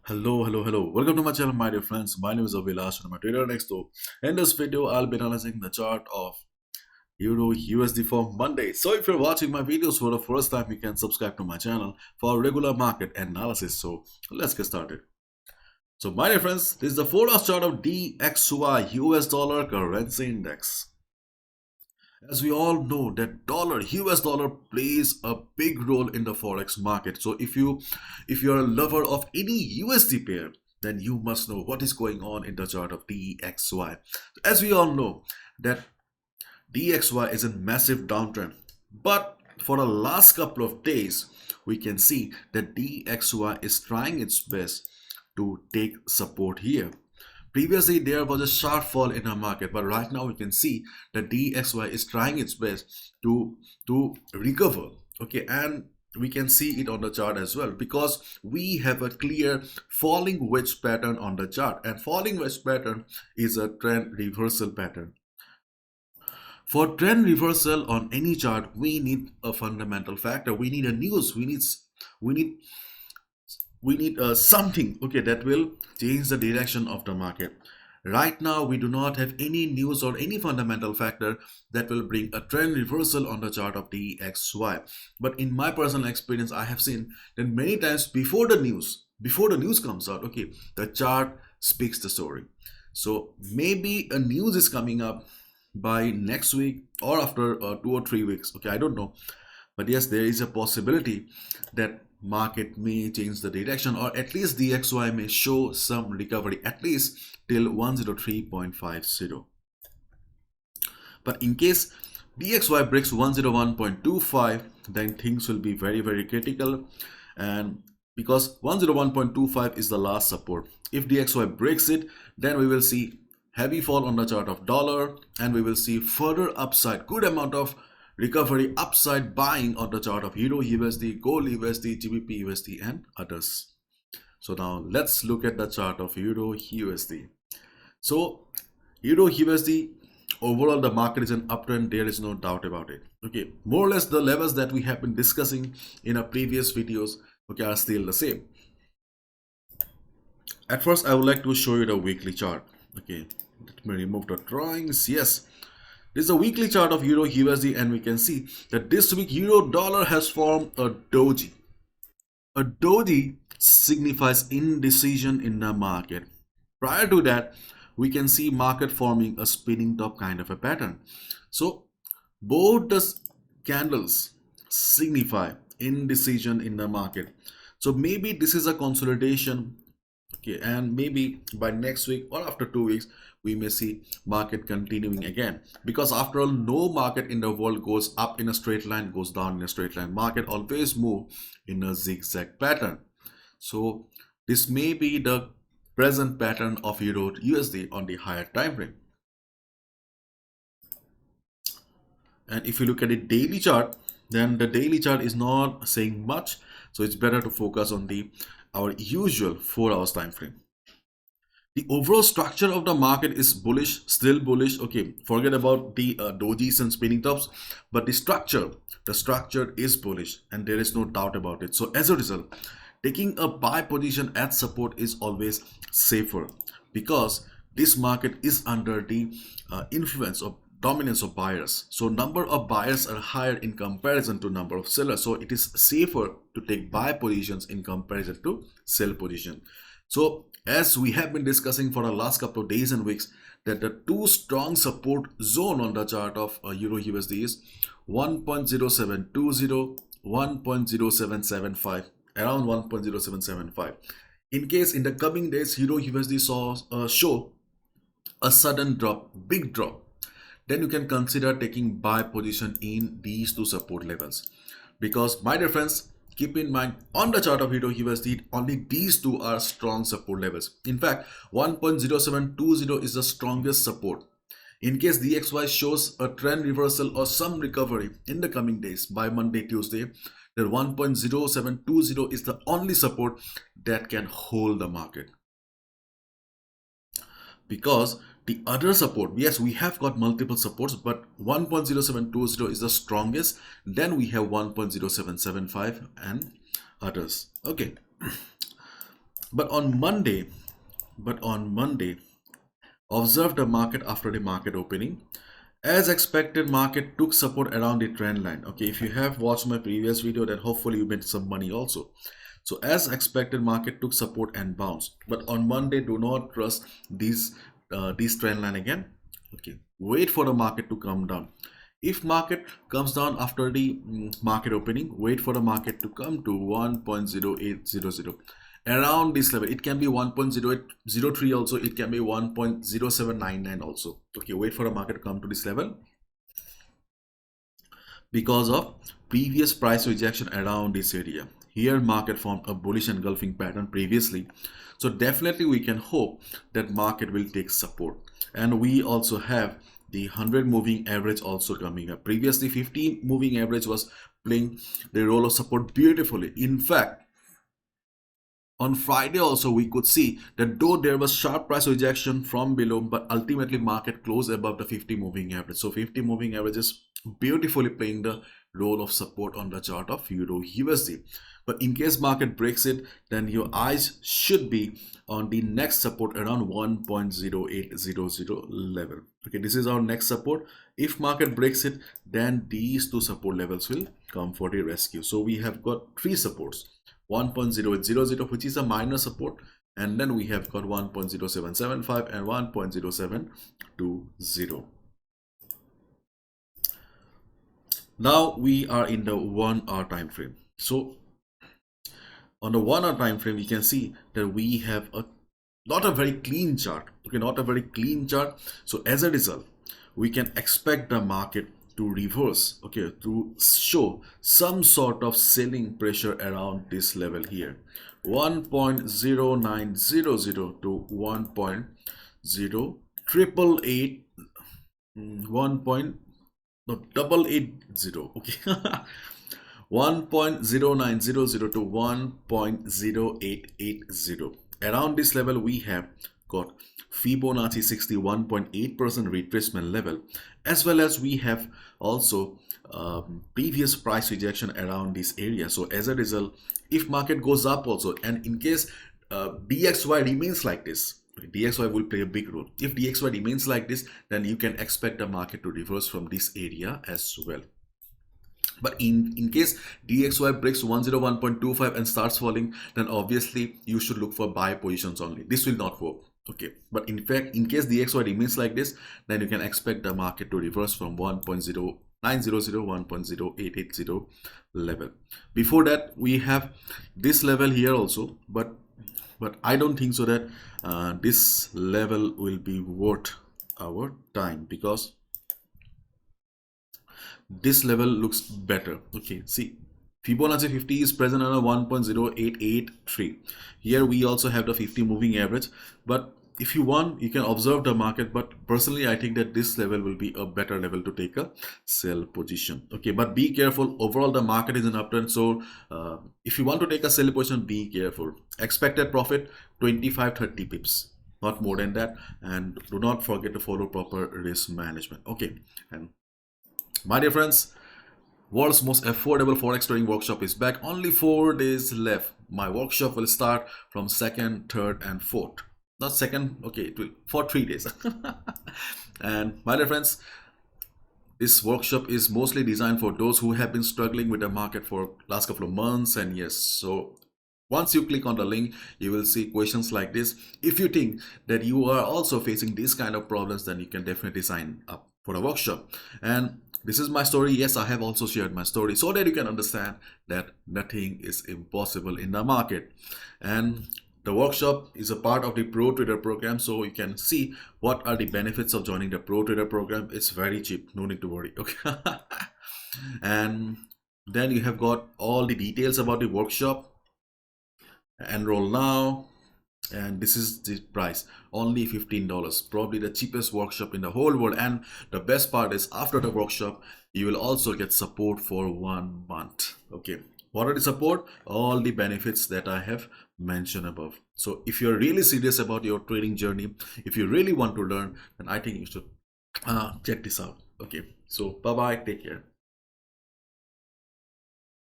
Hello. Welcome to my channel, my dear friends. My name is Avilash and I'm a trader next door. In this video, I'll be analyzing the chart of Euro USD for Monday. So if you're watching my videos for the first time, you can subscribe to my channel for regular market analysis. So let's get started. So my dear friends, this is the 4-hour chart of DXY US dollar currency index. As we all know that US dollar plays a big role in the forex market. So if you're a lover of any USD pair, then you must know what is going on in the chart of DXY. As we all know that DXY is in massive downtrend, but for the last couple of days we can see that DXY is trying its best to take support here. Previously, there was a sharp fall in our market, but right now we can see that DXY is trying its best to recover. Okay, and we can see it on the chart as well because we have a clear falling wedge pattern on the chart, and falling wedge pattern is a trend reversal pattern. For trend reversal on any chart, we need a fundamental factor. We need a news. We need something, okay, that will change the direction of the market. Right now we do not have any news or any fundamental factor that will bring a trend reversal on the chart of DXY. But in my personal experience, I have seen that many times before the news comes out, okay, the chart speaks the story. So maybe a news is coming up by next week or after 2 or 3 weeks, okay, I don't know. But yes, there is a possibility that market may change the direction, or at least DXY may show some recovery at least till 103.50. But in case DXY breaks 101.25, then things will be very critical, and because 101.25 is the last support. If DXY breaks it, then we will see heavy fall on the chart of dollar, and we will see further upside, good amount of recovery upside buying on the chart of Euro USD, Gold USD, GBP USD and others. So now let's look at the chart of Euro USD. So Euro USD, overall the market is an uptrend, there is no doubt about it. Okay, more or less the levels that we have been discussing in our previous videos, okay, are still the same. At first I would like to show you the weekly chart. Okay, let me remove the drawings. Yes, this is a weekly chart of Euro USD, and we can see that this week Euro dollar has formed a doji. A doji signifies indecision in the market. Prior to that, we can see market forming a spinning top kind of a pattern. So both the candles signify indecision in the market. So maybe this is a consolidation, okay, and maybe by next week or after 2 weeks we may see market continuing again, because after all, no market in the world goes up in a straight line, goes down in a straight line. Market always move in a zigzag pattern. So this may be the present pattern of Euro USD on the higher time frame. And if you look at the daily chart, then the daily chart is not saying much, so it's better to focus on our usual 4 hours time frame. The overall structure of the market is bullish, still bullish. Okay, forget about the dojis and spinning tops, but the structure is bullish, and there is no doubt about it. So as a result, taking a buy position at support is always safer, because this market is under the influence of dominance of buyers. So number of buyers are higher in comparison to number of sellers. So it is safer to take buy positions in comparison to sell position. So as we have been discussing for the last couple of days and weeks, that the two strong support zone on the chart of Euro USD is 1.0720, 1.0775, around 1.0775. In case in the coming days Euro USD show a sudden drop, big drop, then you can consider taking buy position in these two support levels, because my dear friends, keep in mind, on the chart of Euro USD, only these two are strong support levels. In fact, 1.0720 is the strongest support. In case DXY shows a trend reversal or some recovery in the coming days by Monday, Tuesday, then 1.0720 is the only support that can hold the market. Because the other support, yes, we have got multiple supports, but 1.0720 is the strongest. Then we have 1.0775 and others. Okay. But on Monday, observe the market after the market opening. As expected, market took support around the trend line. Okay, if you have watched my previous video, then hopefully you made some money also. So as expected, market took support and bounced. But on Monday, do not trust these trend line again. Okay, wait for the market to come down. If market comes down after the market opening, wait for the market to come to 1.0800. Around this level, it can be 1.0803 also, it can be 1.0799 also. Okay, wait for the market to come to this level because of previous price rejection around this area. Here market formed a bullish engulfing pattern previously, so definitely we can hope that market will take support. And we also have the 100 moving average also coming up. Previously 50 moving average was playing the role of support beautifully. In fact, on Friday also we could see that though there was sharp price rejection from below, but ultimately market closed above the 50 moving average. So 50 moving average is beautifully playing the role of support on the chart of Euro USD. But in case market breaks it, then your eyes should be on the next support around 1.0800 level. Okay, this is our next support. If market breaks it, then these two support levels will come for the rescue. So we have got three supports. 1.0800, which is a minor support, and then we have got 1.0775 and 1.0720. Now we are in the 1 hour time frame. So on the 1 hour time frame, you can see that we have not a very clean chart. Okay, not a very clean chart. So as a result, we can expect the market to reverse, okay, to show some sort of selling pressure around this level here, 1.0900 to 1.0880, 1.880, okay. 1.0900 to 1.0880. Around this level we have got Fibonacci 61.8% retracement level, as well as we have also previous price rejection around this area. So as a result, if market goes up also, and in case DXY remains like this, DXY will play a big role. If DXY remains like this, then you can expect the market to reverse from this area as well. But in case DXY breaks 101.25 and starts falling, then obviously you should look for buy positions only. This will not work. Okay, but in fact, in case DXY remains like this, then you can expect the market to reverse from 1.0900, 1.0880 level. Before that, we have this level here also, but I don't think so that this level will be worth our time, because this level looks better. Okay, see, Fibonacci 50 is present on a 1.0883. Here we also have the 50 moving average, but if you want, you can observe the market, but personally I think that this level will be a better level to take a sell position. Okay, but be careful. Overall the market is an uptrend, so if you want to take a sell position, be careful. Expected profit 25-30 pips, not more than that, and do not forget to follow proper risk management. Okay, and my dear friends, world's most affordable Forex trading workshop is back. Only 4 days left. My workshop will start from 2nd, 3rd and 4th. Not 2nd, okay, it will for 3 days. And my dear friends, this workshop is mostly designed for those who have been struggling with the market for last couple of months and years. So once you click on the link, you will see questions like this. If you think that you are also facing these kind of problems, then you can definitely sign up for the workshop. And this is my story. Yes, I have also shared my story so that you can understand that nothing is impossible in the market. And the workshop is a part of the Pro Trader program, so you can see what are the benefits of joining the Pro Trader program. It's very cheap, no need to worry. Okay. And then you have got all the details about the workshop. Enroll now. And this is the price, only $15, probably the cheapest workshop in the whole world. And the best part is, after the workshop you will also get support for 1 month. Okay, what are the support? All the benefits that I have mentioned above. So if you're really serious about your trading journey, if you really want to learn, then I think you should check this out. Okay, so bye bye, take care.